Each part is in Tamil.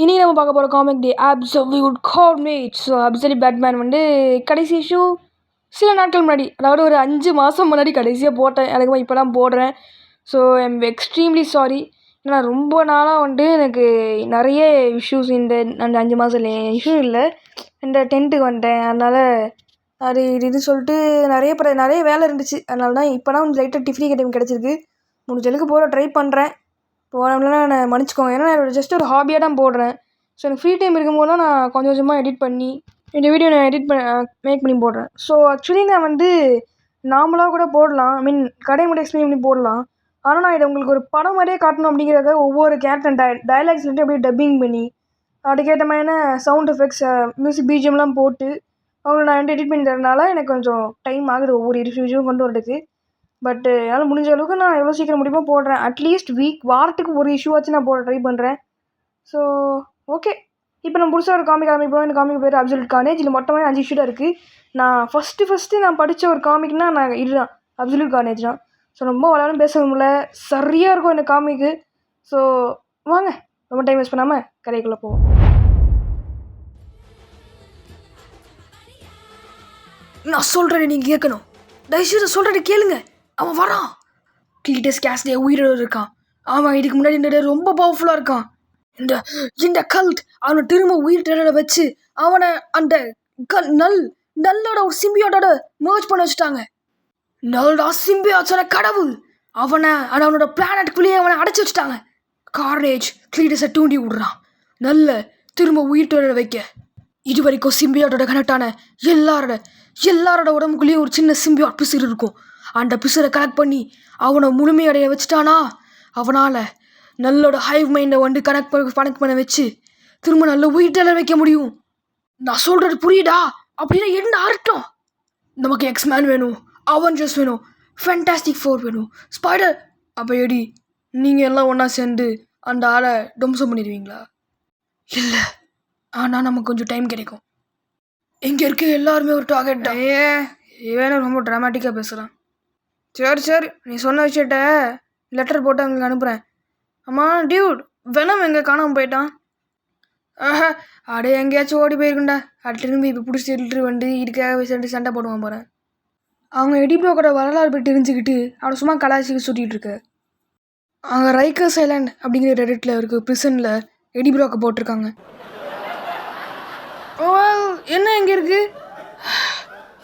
இன்றைக்கி நம்ம பார்க்க போகிற காமிக் தி absolute carnage. So absolute Batman வந்து கடைசி இஷ்யூ சில நாட்கள் முன்னாடி, அதாவது ஒரு 5 மாதம் முன்னாடி கடைசியாக போட்டேன். அதுக்கப்புறம் இப்போ தான் போடுறேன். So I'm extremely sorry. ஏன்னா ரொம்ப நாளாக வந்து எனக்கு நிறைய இஷ்யூஸ் அந்த 5 மாதம் இஷ்யூ இல்லை, இந்த டென்ட்டுக்கு வந்துட்டேன். அதனால் அது இது சொல்லிட்டு நிறைய வேலை இருந்துச்சு. அதனால தான் இப்போ தான் வந்து லைட்டாக டிஃப்னி டைம் கிடச்சிருக்கு. முடிஞ்சளவுக்கு போட ட்ரை பண்ணுறேன். போனோம்னா நான் மன்னிச்சிக்கோங்க. ஏன்னா நான் ஜஸ்ட் ஒரு ஹாபியாக தான் போடுறேன். ஸோ எனக்கு ஃப்ரீ டைம் இருக்கும்போதெல்லாம் நான் கொஞ்சம் கொஞ்சமாக எடிட் பண்ணி இந்த வீடியோ நான் மேக் பண்ணி போடுறேன். ஸோ ஆக்சுவலி நான் வந்து நார்மலாக கூட போடலாம், ஐ மீன் கடை மட்டும் எக்ஸ்பிளைன் பண்ணி போடலாம். ஆனால் நான் இதை உங்களுக்கு ஒரு படம் மாதிரியே காட்டணும் அப்படிங்கிறதுக்காக ஒவ்வொரு கேரக்டர் டயலாக்ஸ்லேருந்து அப்படியே டப்பிங் பண்ணி அதுக்கேற்ற மாதிரியான சவுண்ட் எஃபெக்ட்ஸ், மியூசிக் பிஜிஎம்லாம் போட்டு அவங்கள நான் வந்து எடிட் பண்ணி தரனால எனக்கு கொஞ்சம் டைம் ஆகுது ஒவ்வொரு விஷயம் கொண்டு வரதுக்கு. பட்டு என்னால் முடிஞ்ச அளவுக்கு நான் எவ்வளோ சீக்கிரம் முடியுமோ போடுறேன். அட்லீஸ்ட் வாரத்துக்கு ஒரு இஷ்யூவாச்சும் நான் போட ட்ரை பண்ணுறேன். ஸோ ஓகே, இப்போ நம்ம புதுசாக ஒரு காமிக் ஆரம்பிப்போம். இந்த காமிக் பேர் அப்சல்யூட் கார்னேஜ். இதில் மொத்தமாக 5 இஷ்யூ தான் இருக்குது. நான் ஃபஸ்ட்டு நான் படித்த ஒரு காமிக்னால் நான் இதுதான், அப்சல்யூட் கார்னேஜ் தான். ஸோ ரொம்ப வளரும் பேச முடியல, சரியாக இருக்கும் இந்த காமிக்கு. ஸோ வாங்க ரொம்ப டைம் வேஸ்ட் பண்ணாமல் கதைக்குள்ளே போவோம். நான் சொல்கிறேன், நீங்கள் கேட்கணும். தயவுசெய்து சொல்கிறேன் கேளுங்க. அவன் வரான். கிளீட்டஸ் கேஸ்டே உயிரோடு இருக்கான். ஆமாம், இதுக்கு முன்னாடி இந்த ரொம்ப பவர்ஃபுல்லாக இருக்கான். இந்த கல்ட் அவனை திரும்ப உயிர் தேட வச்சு அவனை அந்த நல்லோட ஒரு சிம்பியாட்டோட மர்ஜ் பண்ண வச்சுட்டாங்க. நல்லோட சிம்பியாட்ஸோட கடவுள் அவனோட பிளானட்டுக்குள்ளேயே அவனை அடைச்சி வச்சுட்டாங்க. கார்னேஜ் கிளீட்டஸை தூண்டி விடுறான் நல்ல திரும்ப உயிர் தேட வைக்க. இது வரைக்கும் சிம்பியாட்டோட கனெக்டான எல்லாரோட உடம்புக்குள்ளேயும் ஒரு சின்ன சிம்பியாட் பிசுறு இருக்கும். அந்த பிசுரை கனெக்ட் பண்ணி அவனை முழுமையடைய வச்சுட்டானா அவனால் நல்லோட ஹைவ் மைண்டை வந்து கனெக்ட் பண்ண வச்சு திரும்ப நல்ல உயிர்த்தெல்லாம் வைக்க முடியும். நான் சொல்கிறது புரியுதா? அப்படின்னா என்ன அர்த்தம்? நமக்கு எக்ஸ்மேன் வேணும், அவெஞ்சர்ஸ் வேணும், ஃபேண்டாஸ்டிக் ஃபோர் வேணும், ஸ்பைடர். அப்போ எடி நீங்கள் எல்லாம் ஒன்றா சேர்ந்து அந்த ஆளை டொம்சம் பண்ணிடுவீங்களா? இல்லை, ஆனால் நமக்கு கொஞ்சம் டைம் கிடைக்கும். இங்கே இருக்க எல்லாருமே ஒரு டார்கெட் தான். இவனும் ரொம்ப ட்ராமாட்டிக்காக பேசுகிறான். சரி நீ சொன்ன விஷயத்த லெட்டர் போட்டு அவங்களுக்கு அனுப்புகிறேன். ஆமாம் டியூட், வெனம் எங்கே காணாமல் போயிட்டான்? அப்படியே எங்கேயாச்சும் ஓடி போயிருக்குண்டா. அது திரும்பி இப்போ பிடிச்சி எடுத்துட்டு வந்து இதுக்காக சேர்ந்து சண்டை போடுவான் போகிறேன். அவங்க எடிப்ளோக்கோட வரலாறு போய் தெரிஞ்சுக்கிட்டு அவனை சும்மா கலாச்சிக்கு சுட்டிகிட்டு இருக்கு. அவங்க ரைக்கர்ஸ் ஐலாண்ட் அப்படிங்கிற ரெடிட்டில் இருக்குது ப்ரிசனில் எடிப்ளோக்கை போட்டிருக்காங்க. ஓ என்ன எங்கே இருக்குது?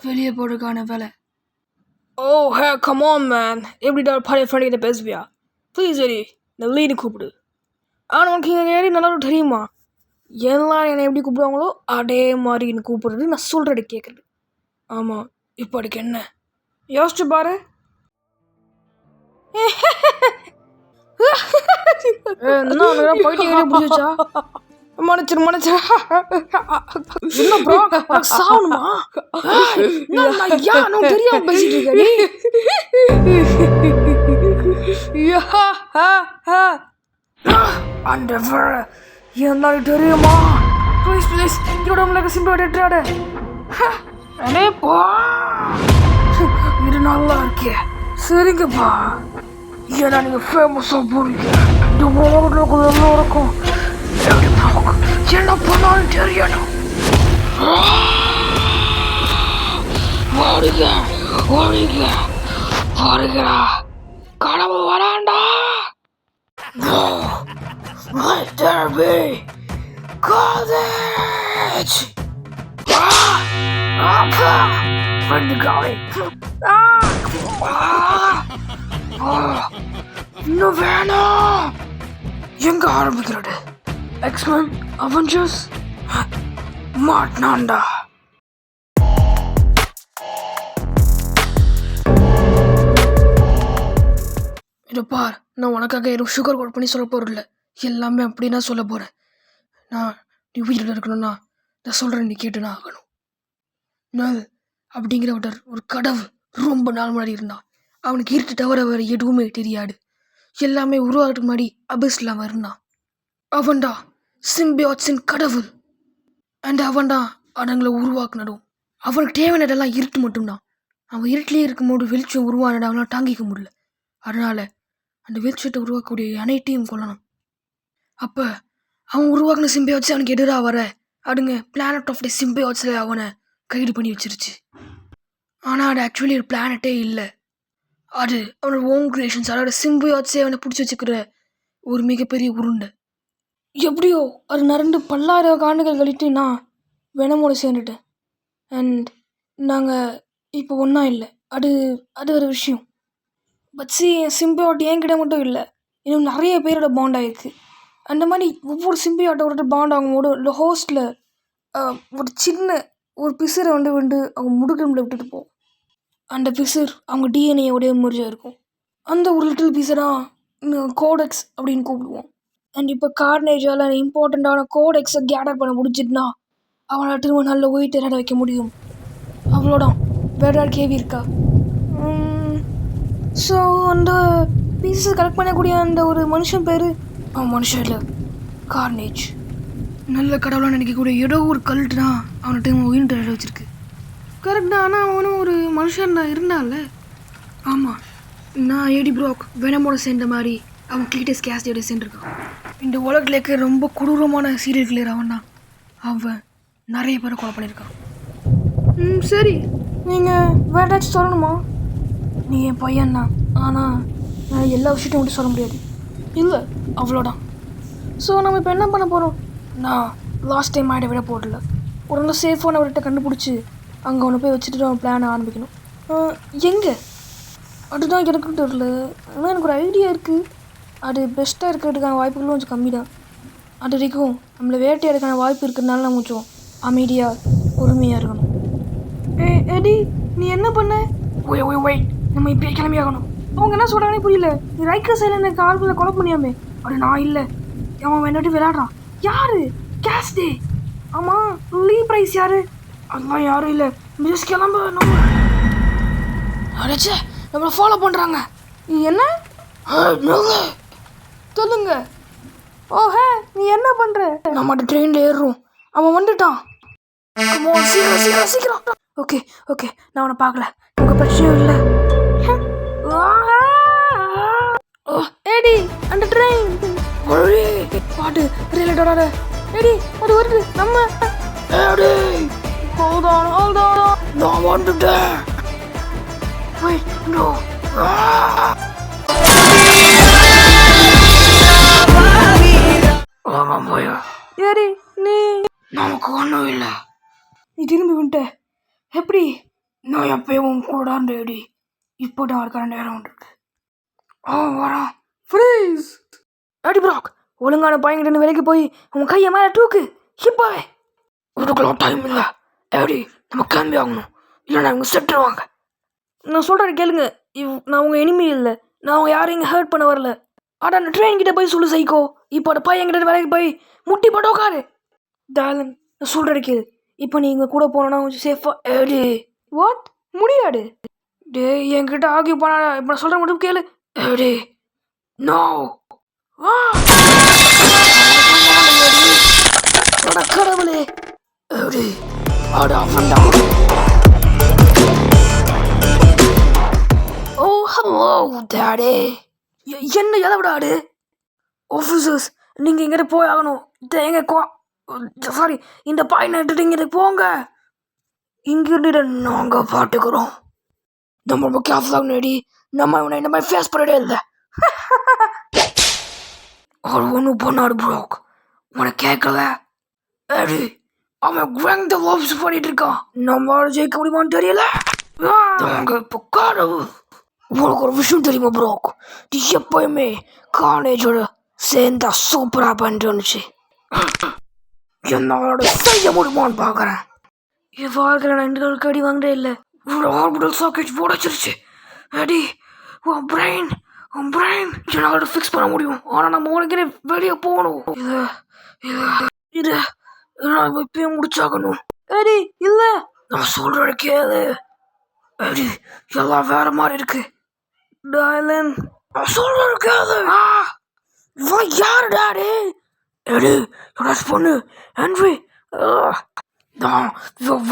வெளியே போட்டிருக்கான வேலை. ஓ ஹே கம் ஆன் மேன், எப்படிடா பழைய ஃப்ரெண்ட் கிட்ட பேசுவியா? ப்ளீஸ் எடி நான் லீடு கூப்பிடு. ஆனால் உனக்கு இங்கே ஏறி நல்லா தெரியுமா? எல்லாரும் என்னை எப்படி கூப்பிடுவாங்களோ அதே மாதிரி என்னை கூப்பிடுறது, நான் சொல்கிறது கேட்குறது. ஆமாம், இப்போ அதுக்கு என்ன யோசிச்சு பாரு. என்ன போயிட்டு பிடிச்சா மன்னிச்சிரு என்ன ப்ரோ சாவணுமா? தெரியாம பேசிட்டு இருக்க. அந்த என்ன தெரியுமா? ப்ளீஸ் இதோட உங்களுக்கு சிம்பிள் எட்டாடு. இது நல்லா இருக்கே. சரிங்கப்பா, ஏன்னா நீங்க ஃபேமஸா போறீங்க. இந்த உலகத்துல எல்லாருக்கும் என்ன பண்ணாலும் தெரியணும். வருகிறா கடவுள் வராண்டா. Let there be carnage! Friend guy! Novena! எங்க ஆரம்பிக்கிறது? எக்ஸ்மேன், அவெஞ்சர்ஸ், மாட்னாண்டா. இதை பார், நான் உனக்காக எதுவும் சுகர் கோட் பண்ணி சொல்ல போகிறதில்ல. எல்லாமே அப்படி நான் சொல்ல போகிறேன். நீ உயிரில் இருக்கணும்னா நான் சொல்கிறேன், நீ கேட்டுனா ஆகணும். நல் அப்படிங்கிற ஒரு கடவுள் ரொம்ப நாள் முன்னாடி இருந்தான். அவனுக்கு இருட்டு தவிர வேறு எதுவுமே தெரியாது. எல்லாமே உருவாகிறதுக்கு முன்னாடி அபிஸ்லாம் இருந்தான். அவன்டா சிம்பியாட்ஸின் கடவுள். அண்ட் அவன்டா அவங்களை உருவாக்குனதும். அவனுக்கு தேவையானதெல்லாம் இருட்டு மட்டும்தான். அவன் இருட்டிலே இருக்கும்போது வெளிச்சம் உருவானதை அவனால் தாங்கிக்க முடியல. அதனால் அந்த வெளிச்சத்தை உருவாக்கக்கூடிய அனைத்தையும் கொல்லணும். அப்போ அவன் உருவாக்கின சிம்பியாட்ஸ் அவனுக்கு எதிராக வர அடுங்க பிளானட் ஆஃப் தி சிம்பியாட்ஸில் அவனை கைது பண்ணி வச்சிருச்சு. ஆனால் அது ஆக்சுவலி ஒரு பிளானட்டே இல்லை. அது அவனோட ஓன் கிரியேஷன்ஸ், அதோட சிம்பியாட்ஸே அவனை பிடிச்சி வச்சுக்கிற ஒரு மிகப்பெரிய உருண்டை. எப்படியோ அது நடந்து பல்லாயிரம் ஆண்டுகள் கழித்து நான் வெனமோட சேர்ந்துட்டேன். அண்ட் நாங்கள் இப்போ ஒன்றா இல்லை. அது ஒரு விஷயம். பட் என் சிம்பியாட் என்கிட்ட மட்டும் இல்லை, இன்னும் நிறைய பேரோட பாண்ட் ஆகிருக்கு. அந்த மாதிரி ஒவ்வொரு சிம்பியாட்டோட பாண்ட் ஆகும்போது இந்த ஹோஸ்டில் ஒரு சின்ன ஒரு பிசரை வந்து அவங்க முடுக்கம்பில் விட்டுட்டு போகும். அந்த பிசர் அவங்க டிஎன்ஏயோடைய முறிஞ்சாக இருக்கும். அந்த ஒரு லிட்டில் பிசை தான் கோடெக்ஸ் அப்படின்னு கூப்பிடுவோம். அண்ட் இப்போ கார்னேஜால் இம்பார்ட்டண்ட்டான கோடெக்ஸை கேதர் பண்ண முடிஞ்சிட்டுனா அவனால் திரும்ப நல்ல உயிர் தேட வைக்க முடியும். அவ்வளோதான். வேறு யார் கேள்வி இருக்கா? ஸோ அந்த பீசஸை கலெக்ட் பண்ணக்கூடிய அந்த ஒரு மனுஷன் பேர், மனுஷன் இல்லை, கார்னேஜ். நல்ல கடவுளாக நினைக்கக்கூடிய ஏதோ ஒரு கல்ட்டு தான் அவன்கிட்ட உயிர் தேட வச்சிருக்கு. கரெக்டாக. ஆனால் அவனும் ஒரு மனுஷன் தான் இருந்தான்ல. ஆமாம், நான் ஏடி ப்ராக் வெனமோட சேர்ந்த மாதிரி அவன் கிளீட்டஸ் கேஸ்டியோட சேர்ந்துருக்கான். இந்த உலகத்துலேயே ரொம்ப கொடூரமான சீரியல் கிளியர் அவன் தான். அவன் நிறைய பேரை கொலை பண்ணியிருக்கான். சரி, நீங்கள் வேறு ஏதாச்சும் சொல்லணுமா? நீ என் பையன்தான், ஆனால் நான் எல்லா விஷயத்தையும் மட்டும் சொல்ல முடியாது. இல்லை, அவ்வளோதான். ஸோ நம்ம இப்போ என்ன பண்ண போகிறோம்? நான் லாஸ்ட் டைம் ஆகிட விட போடல. ஒரு நல்ல சேஃபான அவர்கிட்ட கண்டுபிடிச்சி அங்கே அவனை போய் வச்சுட்டு அவன் பிளானை ஆரம்பிக்கணும். எங்கே? அதுதான் எனக்கும் தெரியல. ஆனால் எனக்கு ஒரு ஐடியா இருக்குது. அது பெஸ்ட்டாக இருக்கிறதுக்கான வாய்ப்புகளும் கொஞ்சம் கம்மி தான். அது வரைக்கும் நம்மளை வேட்டையாடுறதுக்கான வாய்ப்பு இருக்கிறதுனால நம்ம கொஞ்சம் அமைதியாக பொறுமையாக இருக்கணும். எடி, நீ என்ன பண்ண? ஒய் நம்ம இப்போ கிளம்பி ஆகணும். அவங்க என்ன சொல்கிறானே புரியல. நீ ரைக்கர் சைடில் எனக்கு ஆள்களை கொலை பண்ணியாமே. அது நான் இல்லை. அவன் வேண்டாட்டு விளையாடுறான். யாரு? கேஸ்டே. ஆமாம், லீ ப்ரைஸ் யாரு? அதெல்லாம் யாரும் இல்லை. மியூஸ் கிளம்ப நம்ம அடைச்சே நம்மளை ஃபாலோ பண்ணுறாங்க. நீ என்ன சொல்லுங்க? ஓஹே, நீ என்ன பண்ணுற? நம்ம அந்த ட்ரெயினில் ஏறுறோம். அவன் வந்துட்டான். சீக்கிரம் சீக்கிரம். ஓகே, நான் அவனை பார்க்கல. உங்கள் பிரச்சனையும் இல்லை. ஏடி, அந்த ட்ரெயின் பாட்டு ரிலேட்டடான ஏடி அது வருது. நம்ம நான் வந்துட்டேன். ஏடி, நீ நமக்கு ஒன்றும் இல்லை. நீ திரும்பி விட்ட எப்படி? நான் எப்பயும் கூட ஏடி. இப்போ தான் அதுக்கான நேரம் வந்துருக்கு. வரான். ஃப்ரீஸ். ஏடி ப்ராக், ஒழுங்கான பையன்கிட்ட வேலைக்கு போய் உன் கையை மேலே தூக்கு. இப்போவே அதுக்கெல்லாம் டைம் இல்லை. ஏடி, நம்ம கிளம்பி ஆகணும், இல்லைன்னா இவங்க செட்டுருவாங்க. நான் சொல்கிறேன் கேளுங்க. நான் உங்கள் எனிமி இல்லை. நான் அவங்க யாரையும் இங்கே ஹர்ட் பண்ண வரல. ஆனால் அந்த ட்ரெயின் கிட்டே போய் சொல்லு சைக்கோ. இப்போ அந்த பையன்கிட்ட வேலைக்கு போய் முட்டி போட்டு உட்காரு. டாலன், நான் சொல்கிறேன் கேளு. இப்போ நீ இங்கே கூட போனோன்னா கொஞ்சம் சேஃபாக. ஏடி, வாட்? முடியாது. டே, என்கிட்ட ஆகிய போனா. இப்போ நான் சொல்கிறேன் மட்டும் கேளு. ஏடி, நோ. கடவுளே. ஏடி, அடா ஃபண்டா. ஓ ஹலோ டாடி. என்ன எதவிடாடு? ஆஃபீஸர்ஸ், நீங்கள் இங்கிட்ட போய் ஆகணும். சாரி, இந்த பையனை எடுத்துட்டு இங்கிட்ட போங்க. இங்கிருந்து நாங்கள் பாட்டுக்கிறோம். நம்ம ரொம்ப கேர்ஃபுல்லாக நேடி. நம்ம இவனை இந்த மாதிரி ஃபேஸ் பண்ணவே இல்லை. அவர் ஒன்றும் பண்ணாடு ப்ரோக். உனக்கு கேட்கல? ஏடி, அவன் கிராண்ட் வாப்ஸ் பண்ணிட்டு இருக்கான். நம்மளால ஜெயிக்க முடியுமான்னு தெரியல. இப்போ கடவுள். உனக்கு ஒரு விஷயம் தெரியுமா ப்ரோக்? நீ எப்பயுமே காலேஜோட சேர்ந்தா சூப்பராக பண்ணிட்டு வந்துச்சு. என்னோட செய்ய முடியுமான்னு பார்க்குறேன். என் வாழ்க்கையில் நான் 2 நாளுக்கு அடி வாங்கிட்டே இல்லை. உன்னோட ஆர்பிட்டல் சாக்கெட் போடச்சிருச்சு. அடி, உன் பிரெயின் என்னால் ஃபிக்ஸ் பண்ண முடியும். ஆனால் நம்ம உனக்கு வெளியே போகணும். இது நான் இப்பயும் முடிச்சாகணும். அடி இல்லை, நான் சொல்கிற கேளு. அடி, எல்லாம் வேற மாதிரி இருக்கு. டாலன், நான் சொல்கிற கேளு. யாரு டாடி? எடு, பொண்ணு ஹென்ரி. நான்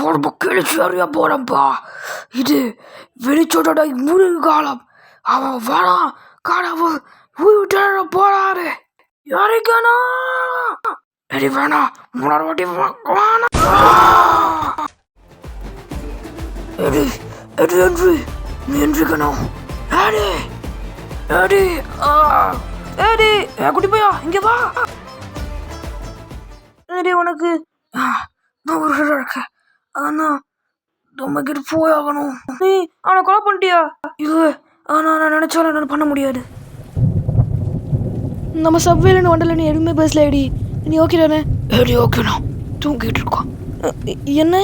உடம்பு கிழிச்சு அறிய போறேன்ப்பா. இது வெளிச்சோட முருகு காலம். அவன் வரான். கடவுள் உயிர் போறாரு. யாருக்கானா எடி வேணாம், முன்னாடி வாட்டி வேணாம். எடி எடி என்று நீ என்றிக்கணும். எடி எடி எடி குட்டி பையா இங்க வா. எடி உனக்கு நான் ஒரு இருக்கேன், ஆனா ரொம்ப கிட்ட போயாகணும். நீ அவனை கொலை பண்ணிட்டியா? இது நான் நினைச்சாலும் என்னால் பண்ண முடியாது. நம்ம சப்வேல வண்டல நீ எதுவுமே பேசல. ஐடி நீ ஓகே தானே? ஐடி ஓகேண்ணா, தூங்கிட்டு இருக்கான். என்ன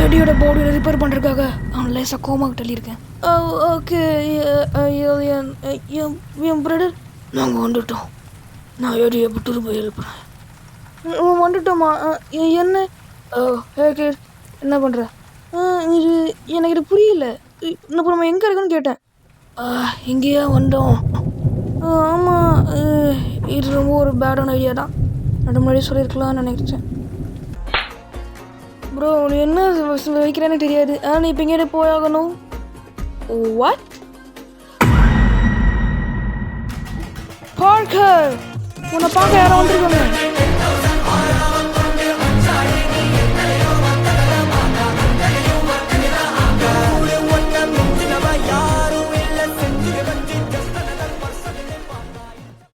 ஐடியோட பாடியை ரிப்பேர் பண்ணுறதுக்காக அவன் லேசாக கோமாக்கு தள்ளியிருக்கேன். ஓகே என் பிரதர் நாங்கள் வந்துட்டோம். நான் ஐடியை விட்டு போய் எழுப்புறேன். வந்துட்டோமா? என்ன ஓகே என்ன பண்ணுற? இது எனக்கு இது புரியல. இப்போ நம்ம எங்கே இருக்குன்னு கேட்டேன். இங்கேயே வந்தோம். ஆமாம், இது ரொம்ப ஒரு பேடான ஐடியா தான். அது முன்னாடியே சொல்லியிருக்கலாம்னு நினைக்கிறேன். ப்ரோ நீ என்ன வைக்கிறேன்னு தெரியாது, ஆனால் நீ இப்போ எங்கேயே போயாகணும். வாட்? பார்க்கர் உன்னை பார்க்க யாரும் வந்துருக்காங்க.